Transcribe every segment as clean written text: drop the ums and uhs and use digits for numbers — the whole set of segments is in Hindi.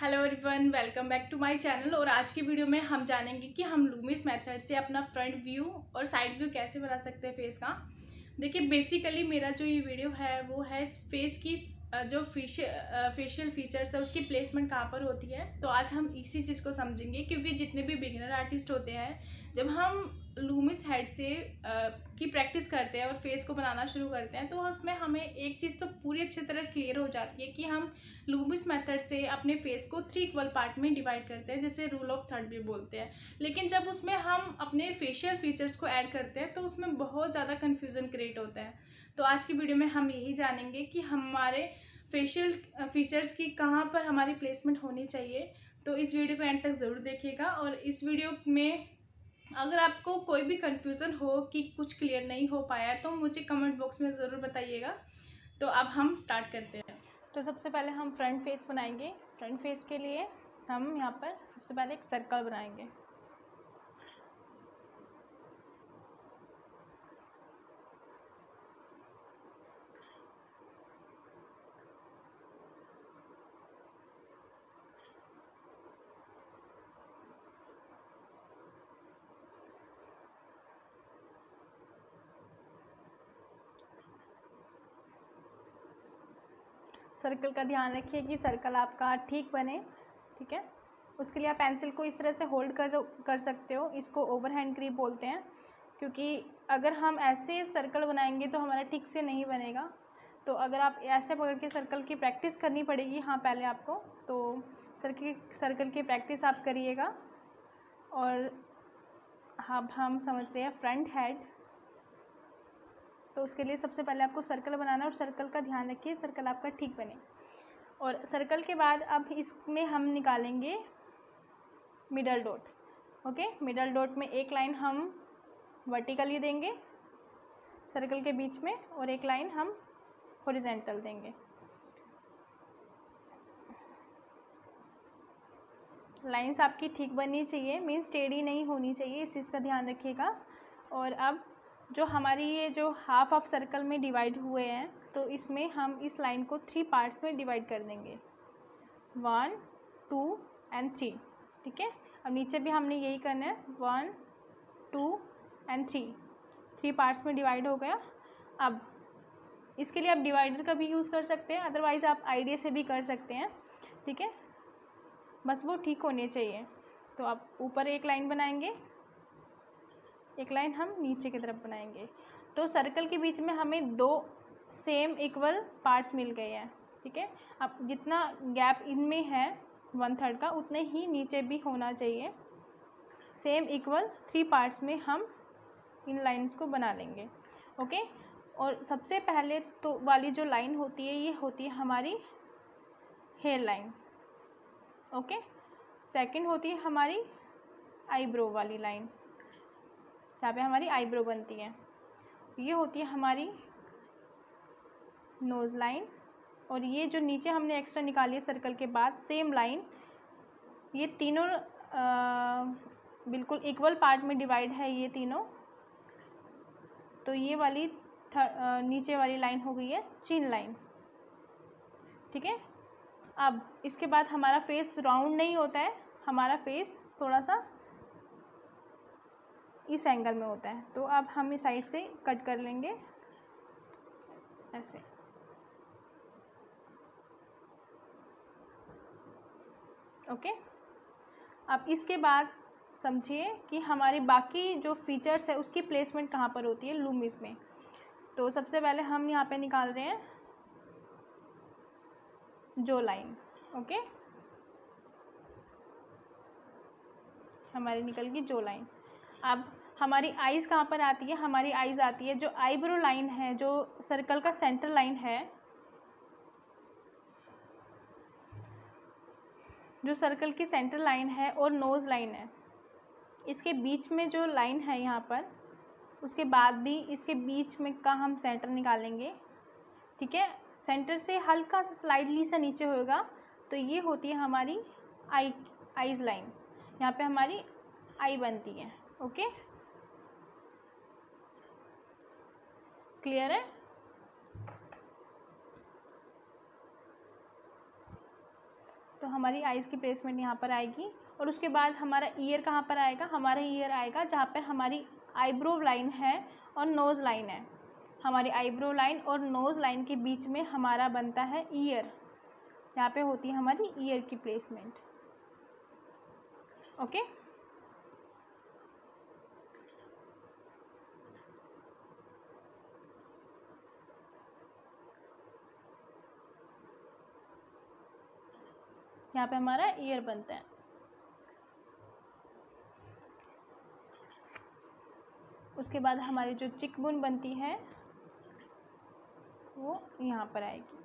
Hello everyone, welcome back to my channel. और आज की वीडियो में हम जानेंगे कि हम लूमिस मेथड से अपना फ्रंट व्यू और साइड व्यू कैसे बना सकते हैं फेस का। देखिए, बेसिकली मेरा जो ये वीडियो है वो है फेस की जो फेशियल फीचर्स है उसकी प्लेसमेंट कहाँ पर होती है। तो आज हम इसी चीज़ को समझेंगे, क्योंकि जितने भी बिगिनर आर्टिस्ट होते हैं, जब हम लूमिस हेड से की प्रैक्टिस करते हैं और फेस को बनाना शुरू करते हैं, तो उसमें हमें एक चीज़ तो पूरी अच्छी तरह क्लियर हो जाती है कि हम लूमिस मेथड से अपने फेस को 3 इक्वल पार्ट में डिवाइड करते हैं, जिसे रूल ऑफ थर्ड भी बोलते हैं। लेकिन जब उसमें हम अपने फेशियल फीचर्स को ऐड करते हैं तो उसमें बहुत ज़्यादा कन्फ्यूज़न क्रिएट होता है। तो आज की वीडियो में हम यही जानेंगे कि हमारे फेशियल फीचर्स की कहाँ पर हमारी प्लेसमेंट होनी चाहिए। तो इस वीडियो को एंड तक ज़रूर देखिएगा। और इस वीडियो में अगर आपको कोई भी कन्फ्यूज़न हो कि कुछ क्लियर नहीं हो पाया है तो मुझे कमेंट बॉक्स में ज़रूर बताइएगा। तो अब हम स्टार्ट करते हैं। तो सबसे पहले हम फ्रंट फेस बनाएंगे। फ्रंट फेस के लिए हम यहाँ पर सबसे पहले एक सर्कल बनाएंगे। सर्कल का ध्यान रखिए कि सर्कल आपका ठीक बने, ठीक है। उसके लिए आप पेंसिल को इस तरह से होल्ड कर सकते हो। इसको ओवरहैंड ग्रिप बोलते हैं, क्योंकि अगर हम ऐसे सर्कल बनाएंगे तो हमारा ठीक से नहीं बनेगा। तो अगर आप ऐसे पकड़ के सर्कल की प्रैक्टिस करनी पड़ेगी पहले आपको। तो सर्कल की प्रैक्टिस आप करिएगा। और अब हम समझ रहे हैं फ्रंट हेड। तो उसके लिए सबसे पहले आपको सर्कल बनाना, और सर्कल का ध्यान रखिए सर्कल आपका ठीक बने। और सर्कल के बाद अब इसमें हम निकालेंगे middle dot. Okay, middle dot में एक लाइन हम वर्टिकली देंगे सर्कल के बीच में, और एक लाइन हम हॉरिजॉन्टल देंगे। लाइंस आपकी ठीक बननी चाहिए, मीन्स टेढ़ी नहीं होनी चाहिए, इस चीज़ का ध्यान रखिएगा। और अब जो हमारी ये जो हाफ ऑफ सर्कल में डिवाइड हुए हैं, तो इसमें हम इस लाइन को 3 पार्ट्स में डिवाइड कर देंगे, 1, 2 एंड 3, ठीक है। अब नीचे भी हमने यही करना है, 1, 2 एंड 3 पार्ट्स में डिवाइड हो गया। अब इसके लिए आप डिवाइडर का भी यूज़ कर सकते हैं, अदरवाइज़ आप आईडिया से भी कर सकते हैं, ठीक है। बस वो ठीक होने चाहिए। तो आप ऊपर एक लाइन बनाएंगे, एक लाइन हम नीचे की तरफ बनाएंगे। तो सर्कल के बीच में हमें 2 सेम इक्वल पार्ट्स मिल गए हैं, ठीक है। अब जितना गैप इनमें है 1/3 का, उतने ही नीचे भी होना चाहिए। सेम इक्वल 3 पार्ट्स में हम इन लाइंस को बना लेंगे, ओके। और सबसे पहले तो वाली जो लाइन होती है, ये होती है हमारी हेयर लाइन, ओके। सेकंड होती है हमारी आईब्रो वाली लाइन, जहाँ पे हमारी आईब्रो बनती है। ये होती है हमारी नोज़ लाइन। और ये जो नीचे हमने एक्स्ट्रा निकाली है सर्कल के बाद सेम लाइन, ये तीनों बिल्कुल इक्वल पार्ट में डिवाइड है ये तीनों। तो ये वाली नीचे वाली लाइन हो गई है चिन लाइन, ठीक है। अब इसके बाद हमारा फेस राउंड नहीं होता है, हमारा फेस थोड़ा सा इस एंगल में होता है। तो अब हम इस साइड से कट कर लेंगे ऐसे, ओके। अब इसके बाद समझिए कि हमारी बाकी जो फीचर्स है उसकी प्लेसमेंट कहाँ पर होती है लूमिस में। तो सबसे पहले हम यहाँ पे निकाल रहे हैं जो लाइन, ओके, हमारी निकल गई जो लाइन। अब हमारी आइज़ कहाँ पर आती है, हमारी आइज़ आती है जो आईब्रो लाइन है, जो सर्कल का सेंटर लाइन है, जो सर्कल की सेंटर लाइन है और नोज़ लाइन है, इसके बीच में जो लाइन है यहाँ पर, उसके बाद भी इसके बीच में का हम सेंटर निकालेंगे, ठीक है। सेंटर से हल्का सा स्लाइडली सा नीचे होगा, तो ये होती है हमारी आइज़ लाइन। यहाँ पे हमारी आई बनती है, ओके, क्लियर है। तो हमारी आइज़ की प्लेसमेंट यहाँ पर आएगी। और उसके बाद हमारा ईयर कहाँ पर आएगा, हमारा ईयर आएगा जहाँ पर हमारी आईब्रो लाइन है और नोज़ लाइन है। हमारी आईब्रो लाइन और नोज़ लाइन के बीच में हमारा बनता है ईयर, यहाँ पे होती है हमारी ईयर की प्लेसमेंट। ओके, यहाँ पे हमारा ईयर बनता है। उसके बाद हमारी जो चिक बोन बनती है वो यहाँ पर आएगी।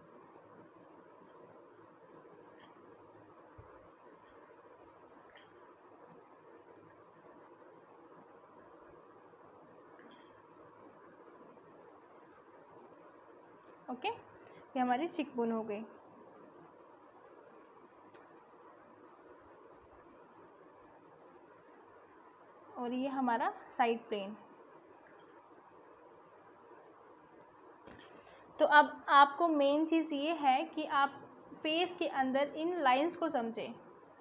ओके, ये हमारी चिक बोन हो गई। और ये हमारा साइड प्लेन। तो अब आपको मेन चीज़ ये है कि आप फेस के अंदर इन लाइंस को समझें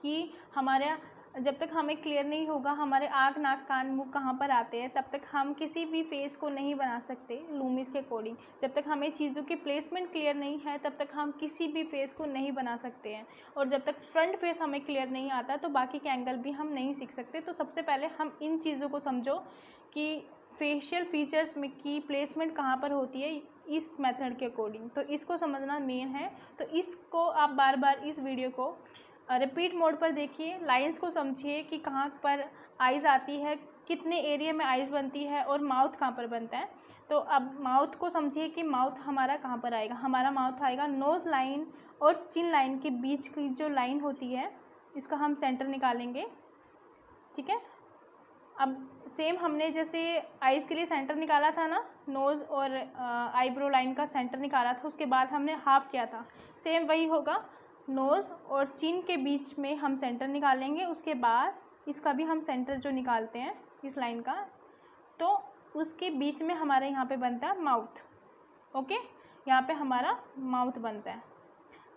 कि हमारा जब तक हमें क्लियर नहीं होगा हमारे आँख, नाक, कान, मुंह कहाँ पर आते हैं, तब तक हम किसी भी फेस को नहीं बना सकते लूमिस के अकॉर्डिंग। जब तक हमें चीज़ों की प्लेसमेंट क्लियर नहीं है तब तक हम किसी भी फेस को नहीं बना सकते हैं। और जब तक फ्रंट फेस हमें क्लियर नहीं आता तो बाकी के एंगल भी हम नहीं सीख सकते। तो सबसे पहले हम इन चीज़ों को समझो कि फेशियल फीचर्स में की प्लेसमेंट कहाँ पर होती है इस मेथड के अकॉर्डिंग। तो इसको समझना मेन है। तो इसको आप बार बार इस वीडियो को रिपीट मोड पर देखिए, लाइंस को समझिए कि कहाँ पर आइज़ आती है, कितने एरिया में आइज़ बनती है और माउथ कहाँ पर बनता है। तो अब माउथ को समझिए कि माउथ हमारा कहाँ पर आएगा। हमारा माउथ आएगा नोज़ लाइन और चिन लाइन के बीच की जो लाइन होती है, इसका हम सेंटर निकालेंगे। ठीक है, अब सेम हमने जैसे आइज़ के लिए सेंटर निकाला था ना, नोज़ और आईब्रो लाइन का सेंटर निकाला था, उसके बाद हमने हाफ किया था, सेम वही होगा। नोज़ और चिन के बीच में हम सेंटर निकालेंगे, उसके बाद इसका भी हम सेंटर जो निकालते हैं इस लाइन का, तो उसके बीच में हमारे यहाँ पे बनता है माउथ। ओके, यहाँ पे हमारा माउथ बनता है।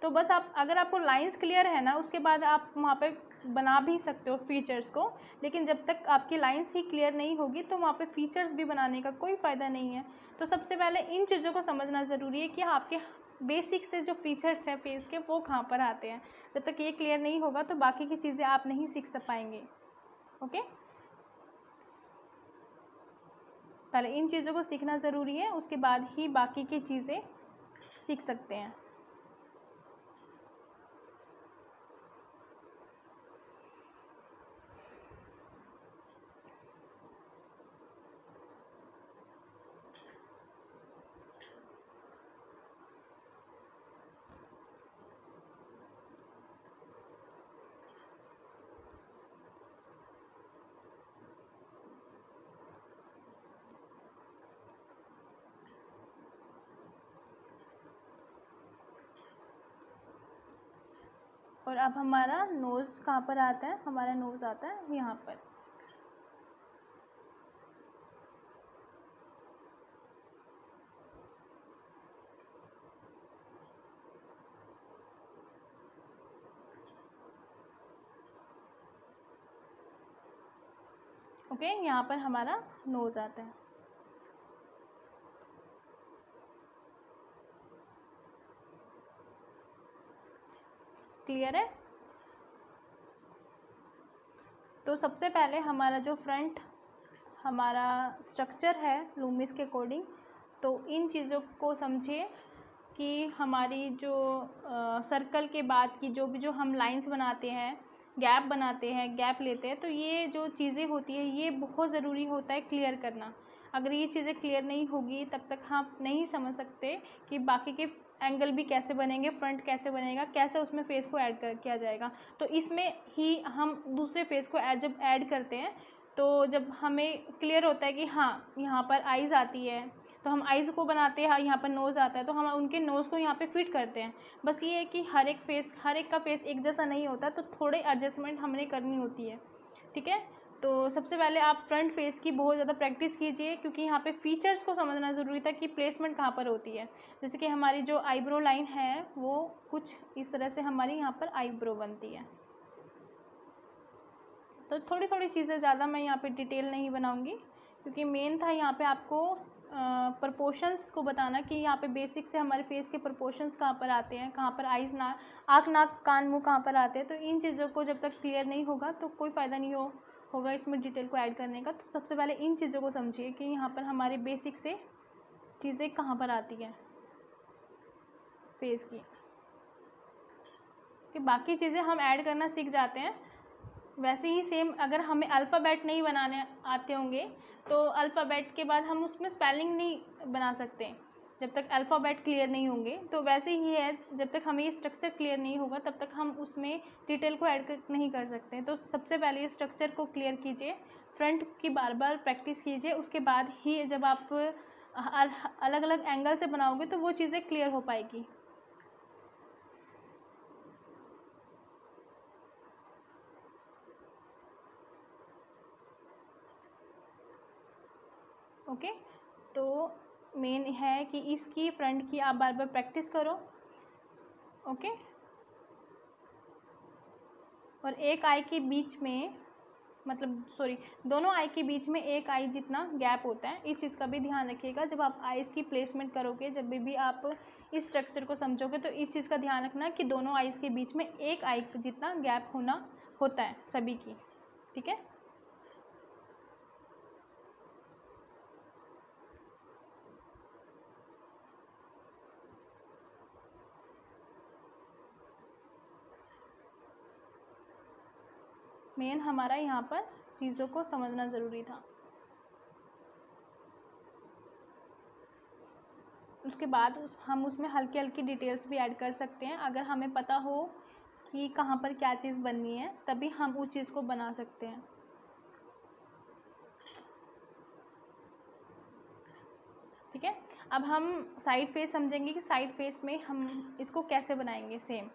तो बस आप अगर आपको लाइंस क्लियर है ना, उसके बाद आप वहाँ पे बना भी सकते हो फीचर्स को। लेकिन जब तक आपकी लाइंस ही क्लियर नहीं होगी तो वहाँ पे फीचर्स भी बनाने का कोई फ़ायदा नहीं है। तो सबसे पहले इन चीज़ों को समझना ज़रूरी है कि आपके बेसिक से जो फीचर्स हैं फेस के वो कहाँ पर आते हैं। जब तक ये क्लियर नहीं होगा तो बाकी की चीज़ें आप नहीं सीख पाएंगे। ओके, पहले इन चीज़ों को सीखना ज़रूरी है, उसके बाद ही बाकी की चीज़ें सीख सकते हैं। और अब हमारा नोज़ कहाँ पर आता है, हमारा नोज़ आता है यहाँ पर। ओके, यहाँ पर हमारा नोज़ आता है। क्लियर है? तो सबसे पहले हमारा जो फ्रंट हमारा स्ट्रक्चर है लूमिस के अकॉर्डिंग, तो इन चीज़ों को समझिए कि हमारी जो सर्कल के बाद की जो हम लाइंस बनाते हैं, गैप बनाते हैं, गैप लेते हैं, तो ये जो चीज़ें होती है ये बहुत ज़रूरी होता है क्लियर करना। अगर ये चीज़ें क्लियर नहीं होगी तब तक हम नहीं समझ सकते कि बाकी के एंगल भी कैसे बनेंगे, फ्रंट कैसे बनेगा, कैसे उसमें फेस को ऐड किया जाएगा। तो इसमें ही हम दूसरे फेस को जब ऐड करते हैं तो जब हमें क्लियर होता है कि हाँ यहाँ पर आइज़ आती है तो हम आइज़ को बनाते हैं, यहाँ पर नोज़ आता है तो हम उनके नोज़ को यहाँ पे फिट करते हैं। बस ये है कि हर एक का फेस एक जैसा नहीं होता, तो थोड़े एडजस्टमेंट हमने करनी होती है। ठीक है, तो सबसे पहले आप फ्रंट फेस की बहुत ज़्यादा प्रैक्टिस कीजिए, क्योंकि यहाँ पे फीचर्स को समझना ज़रूरी था कि प्लेसमेंट कहाँ पर होती है। जैसे कि हमारी जो आईब्रो लाइन है वो कुछ इस तरह से हमारी यहाँ पर आईब्रो बनती है। तो थोड़ी थोड़ी चीज़ें, ज़्यादा मैं यहाँ पे डिटेल नहीं बनाऊँगी, क्योंकि मेन था यहाँ पे आपको प्रपोर्शंस को बताना कि यहाँ पे बेसिक से हमारे फेस के प्रपोर्शंस कहाँ पर आते हैं, कहाँ पर आइज़ ना आँख नाक कान मुँह कहाँ पर आते हैं। तो इन चीज़ों को जब तक क्लियर नहीं होगा तो कोई फ़ायदा नहीं होगा इसमें डिटेल को ऐड करने का। तो सबसे पहले इन चीज़ों को समझिए कि यहाँ पर हमारे बेसिक से चीज़ें कहाँ पर आती हैं फेस की, कि बाकी चीज़ें हम ऐड करना सीख जाते हैं। वैसे ही सेम अगर हमें अल्फ़ाबेट नहीं बनाने आते होंगे तो अल्फ़ाबेट के बाद हम उसमें स्पेलिंग नहीं बना सकते जब तक अल्फ़ाबेट क्लियर नहीं होंगे। तो वैसे ही है, जब तक हमें ये स्ट्रक्चर क्लियर नहीं होगा तब तक हम उसमें डिटेल को ऐड नहीं कर सकते। तो सबसे पहले स्ट्रक्चर को क्लियर कीजिए, फ्रंट की बार बार प्रैक्टिस कीजिए, उसके बाद ही जब आप अलग अलग एंगल से बनाओगे तो वो चीज़ें क्लियर हो पाएगी। ओके, तो मेन है कि इसकी फ्रंट की आप बार बार प्रैक्टिस करो। ओके, और एक आई के बीच में, मतलब सॉरी, दोनों आई के बीच में एक आई जितना गैप होता है, इस चीज़ का भी ध्यान रखिएगा जब आप आईज़ की प्लेसमेंट करोगे। जब भी आप इस स्ट्रक्चर को समझोगे तो इस चीज़ का ध्यान रखना कि दोनों आईज़ के बीच में एक आई जितना गैप होता है सभी की। ठीक है, मेन हमारा यहाँ पर चीज़ों को समझना ज़रूरी था। उसके बाद हम उसमें हल्की हल्की डिटेल्स भी ऐड कर सकते हैं। अगर हमें पता हो कि कहाँ पर क्या चीज़ बननी है तभी हम उस चीज़ को बना सकते हैं। ठीक है, अब हम साइड फेस समझेंगे कि साइड फेस में हम इसको कैसे बनाएंगे। सेम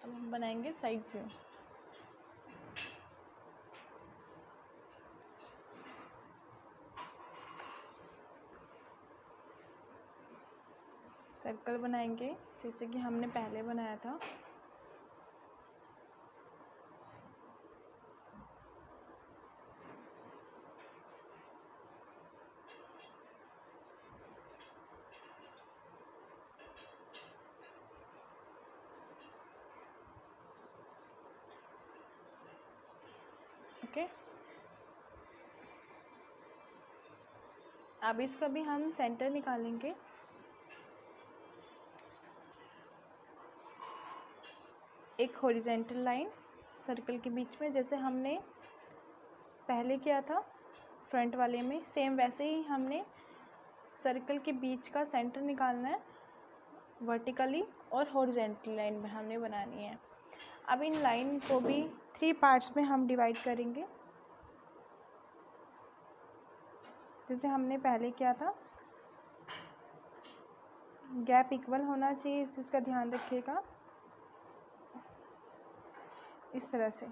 अब हम बनाएंगे साइड व्यू। सर्कल बनाएंगे जैसे कि हमने पहले बनाया था। ओके, अब इसका भी हम सेंटर निकालेंगे। एक हॉरिजेंटल लाइन सर्कल के बीच में, जैसे हमने पहले किया था फ्रंट वाले में, सेम वैसे ही हमने सर्कल के बीच का सेंटर निकालना है वर्टिकली, और हॉरिजेंटल लाइन हमने बनानी है। अब इन लाइन को भी 3 पार्ट्स में हम डिवाइड करेंगे जैसे हमने पहले किया था। गैप इक्वल होना चाहिए, इस चीज़ का ध्यान रखिएगा। इस तरह से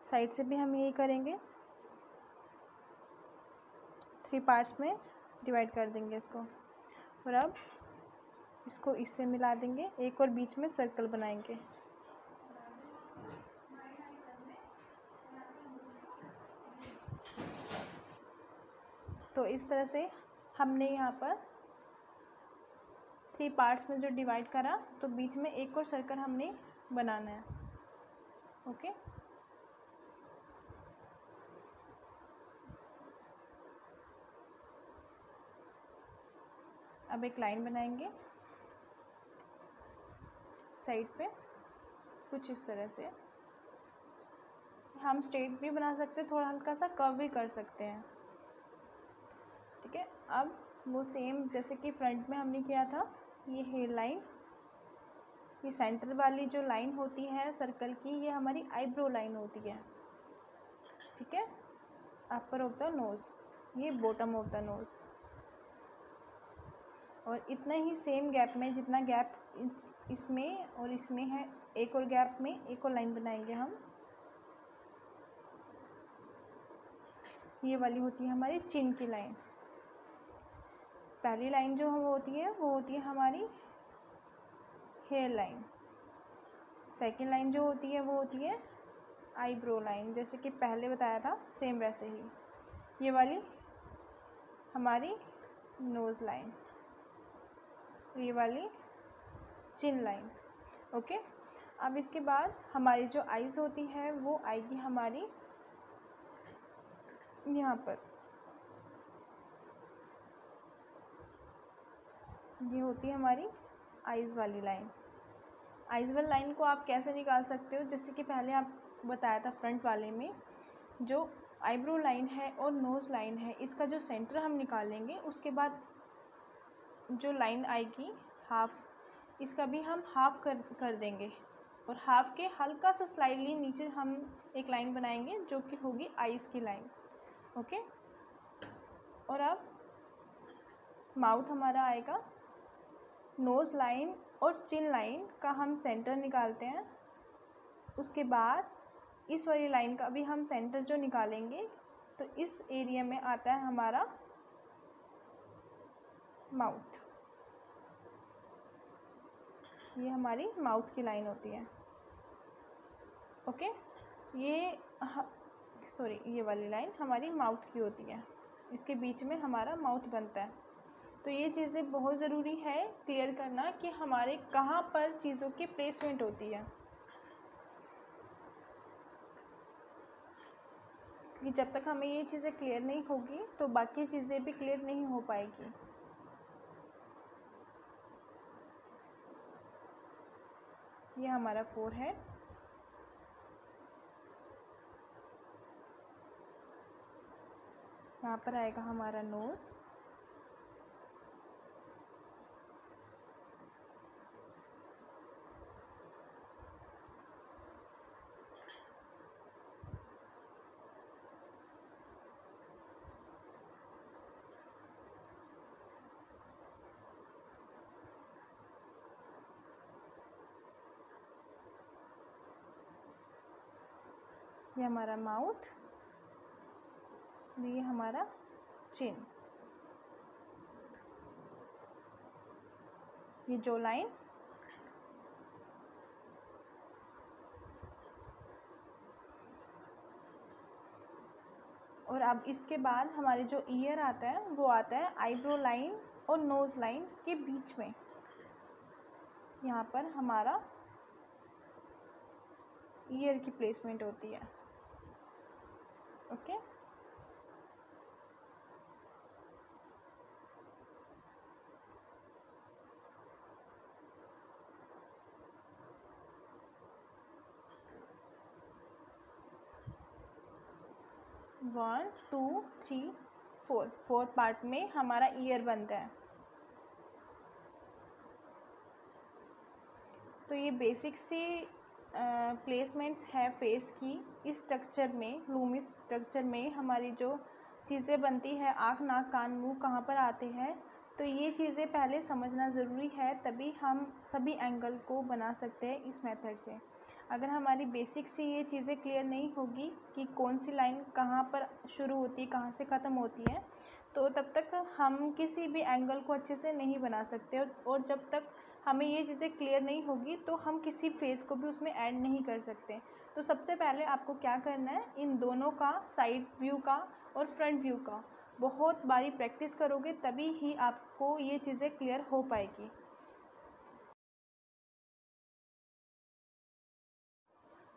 साइड से भी हम यही करेंगे, 3 पार्ट्स में डिवाइड कर देंगे इसको। और अब इसको इससे मिला देंगे, एक और बीच में सर्कल बनाएंगे। तो इस तरह से हमने यहाँ पर 3 पार्ट्स में जो डिवाइड करा, तो बीच में एक और सर्कल हमने बनाना है। ओके, अब एक लाइन बनाएंगे साइड पे कुछ इस तरह से। हम स्ट्रेट भी बना सकते हैं, थोड़ा हल्का सा कर्व भी कर सकते हैं। ठीक है, अब वो सेम जैसे कि फ्रंट में हमने किया था, ये हेयर लाइन ये सेंटर वाली जो लाइन होती है सर्कल की, ये हमारी आईब्रो लाइन होती है, ठीक है। अपर ऑफ द नोज़, ये बॉटम ऑफ द नोज़। और इतना ही सेम गैप में, जितना गैप इसमें और इसमें है, एक और गैप में एक और लाइन बनाएंगे हम। ये वाली होती है हमारी चिन की लाइन। पहली लाइन जो होती है वो होती है हमारी हेयर लाइन। सेकंड लाइन जो होती है वो होती है आईब्रो लाइन, जैसे कि पहले बताया था सेम वैसे ही। ये वाली हमारी नोज़ लाइन, ये वाली चिन लाइन, ओके। अब इसके बाद हमारी जो आईज़ होती है वो आएगी हमारी यहाँ पर, ये होती है हमारी आईज़ वाली लाइन। आईज़ वाली लाइन को आप कैसे निकाल सकते हो, जैसे कि पहले आप बताया था फ्रंट वाले में, जो आईब्रो लाइन है और नोज़ लाइन है, इसका जो सेंटर हम निकालेंगे, उसके बाद जो लाइन आएगी हाफ, इसका भी हम हाफ कर देंगे और हाफ के हल्का सा स्लाइडली नीचे हम एक लाइन बनाएंगे जो कि होगी आईज़ की लाइन, ओके। और अब माउथ हमारा आएगा, नोज़ लाइन और चिन लाइन का हम सेंटर निकालते हैं, उसके बाद इस वाली लाइन का भी हम सेंटर जो निकालेंगे, तो इस एरिया में आता है हमारा माउथ। ये हमारी माउथ की लाइन होती है, ओके। ये वाली लाइन हमारी माउथ की होती है, इसके बीच में हमारा माउथ बनता है। तो ये चीज़ें बहुत ज़रूरी है क्लियर करना कि हमारे कहाँ पर चीज़ों की प्लेसमेंट होती है, कि जब तक हमें ये चीज़ें क्लियर नहीं होगी तो बाकी चीज़ें भी क्लियर नहीं हो पाएगी। ये हमारा फोरहेड, यहाँ पर आएगा हमारा नोज़, ये हमारा माउथ, ये हमारा चिन, ये जो लाइन, और अब इसके बाद हमारे जो ईयर आता है वो आता है आईब्रो लाइन और नोज़ लाइन के बीच में, यहाँ पर हमारा ईयर की प्लेसमेंट होती है, okay. One two three four part में हमारा ईयर बनता है। तो ये बेसिक सी प्लेसमेंट्स है फेस की। इस स्ट्रक्चर में, लूमिस स्ट्रक्चर में हमारी जो चीज़ें बनती है, आँख नाक कान मुंह कहाँ पर आते हैं, तो ये चीज़ें पहले समझना ज़रूरी है, तभी हम सभी एंगल को बना सकते हैं इस मेथड से। अगर हमारी बेसिक सी ये चीज़ें क्लियर नहीं होगी कि कौन सी लाइन कहाँ पर शुरू होती है, कहाँ से ख़त्म होती है, तो तब तक हम किसी भी एंगल को अच्छे से नहीं बना सकते। और जब तक हमें ये चीज़ें क्लियर नहीं होगी तो हम किसी फेस को भी उसमें ऐड नहीं कर सकते। तो सबसे पहले आपको क्या करना है, इन दोनों का, साइड व्यू का और फ्रंट व्यू का, बहुत बारी प्रैक्टिस करोगे तभी ही आपको ये चीज़ें क्लियर हो पाएगी।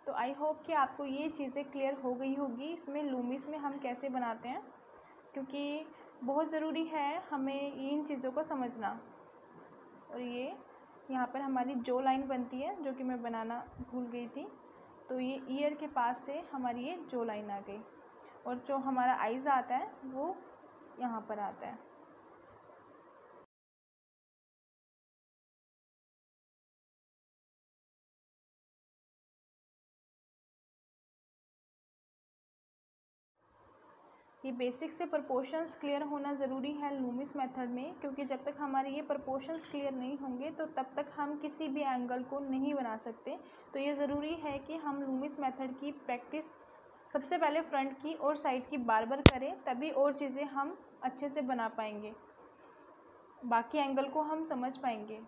तो आई होप कि आपको ये चीज़ें क्लियर हो गई होगी इसमें लूमिस में हम कैसे बनाते हैं, क्योंकि बहुत ज़रूरी है हमें इन चीज़ों को समझना। और ये यहाँ पर हमारी जो लाइन बनती है, जो कि मैं बनाना भूल गई थी, तो ये ईयर के पास से हमारी ये जो लाइन आ गई, और जो हमारा आइज़ आता है वो यहाँ पर आता है। ये बेसिक से प्रोपोर्शंस क्लियर होना ज़रूरी है लूमिस मेथड में, क्योंकि जब तक हमारे ये प्रोपोर्शंस क्लियर नहीं होंगे तो तब तक हम किसी भी एंगल को नहीं बना सकते। तो ये ज़रूरी है कि हम लूमिस मेथड की प्रैक्टिस सबसे पहले फ्रंट की और साइड की बार बार करें, तभी और चीज़ें हम अच्छे से बना पाएंगे, बाकी एंगल को हम समझ पाएंगे।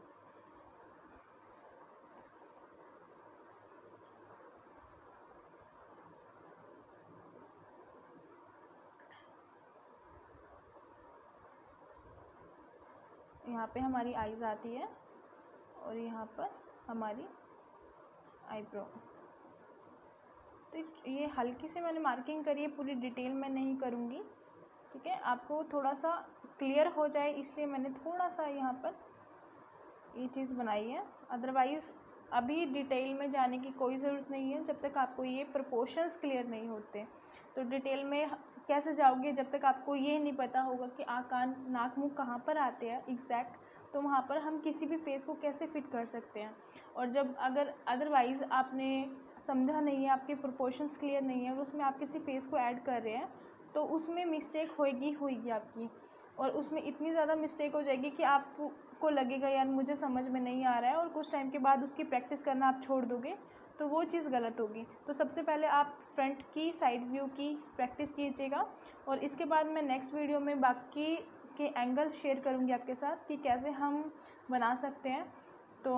यहाँ पे हमारी आईज़ आती है और यहाँ पर हमारी आईब्रो। तो ये हल्की से मैंने मार्किंग करी है, पूरी डिटेल में नहीं करूँगी, ठीक है। आपको थोड़ा सा क्लियर हो जाए इसलिए मैंने थोड़ा सा यहाँ पर ये चीज़ बनाई है। अदरवाइज़ अभी डिटेल में जाने की कोई ज़रूरत नहीं है जब तक आपको ये प्रोपोर्शंस क्लियर नहीं होते। तो डिटेल में कैसे जाओगे जब तक आपको ये नहीं पता होगा कि कान नाक मुँह कहाँ पर आते हैं एग्जैक्ट, तो वहाँ पर हम किसी भी फेस को कैसे फिट कर सकते हैं। और जब अगर अदरवाइज़ आपने समझा नहीं है, आपके प्रोपोर्शंस क्लियर नहीं है और उसमें आप किसी फेस को ऐड कर रहे हैं, तो उसमें मिस्टेक होएगी आपकी, और उसमें इतनी ज़्यादा मिस्टेक हो जाएगी कि आपको लगेगा यार मुझे समझ में नहीं आ रहा है, और कुछ टाइम के बाद उसकी प्रैक्टिस करना आप छोड़ दोगे, तो वो चीज़ गलत होगी। तो सबसे पहले आप फ्रंट की साइड व्यू की प्रैक्टिस कीजिएगा, और इसके बाद मैं नेक्स्ट वीडियो में बाकी के एंगल शेयर करूँगी आपके साथ कि कैसे हम बना सकते हैं। तो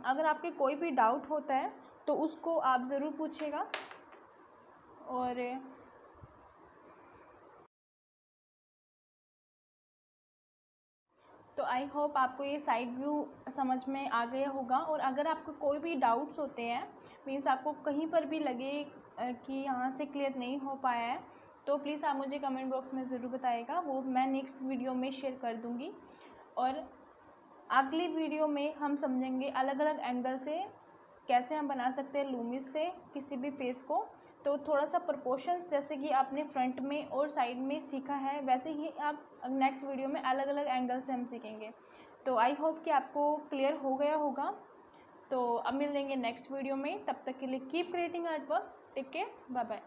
अगर आपके कोई भी डाउट होता है तो उसको आप ज़रूर पूछिएगा। और तो आई होप आपको ये साइड व्यू समझ में आ गया होगा। और अगर आपको कोई भी डाउट्स होते हैं, मीन्स आपको कहीं पर भी लगे कि यहाँ से क्लियर नहीं हो पाया है, तो प्लीज़ आप मुझे कमेंट बॉक्स में ज़रूर बताइएगा, वो मैं नेक्स्ट वीडियो में शेयर कर दूँगी। और अगली वीडियो में हम समझेंगे अलग अलग एंगल से कैसे हम बना सकते हैं लूमिस से किसी भी फेस को। तो थोड़ा सा प्रोपोर्शंस जैसे कि आपने फ्रंट में और साइड में सीखा है, वैसे ही आप नेक्स्ट वीडियो में अलग अलग एंगल से हम सीखेंगे। तो आई होप कि आपको क्लियर हो गया होगा। तो अब मिलेंगे नेक्स्ट वीडियो में, तब तक के लिए keep creating artwork, take care, bye bye.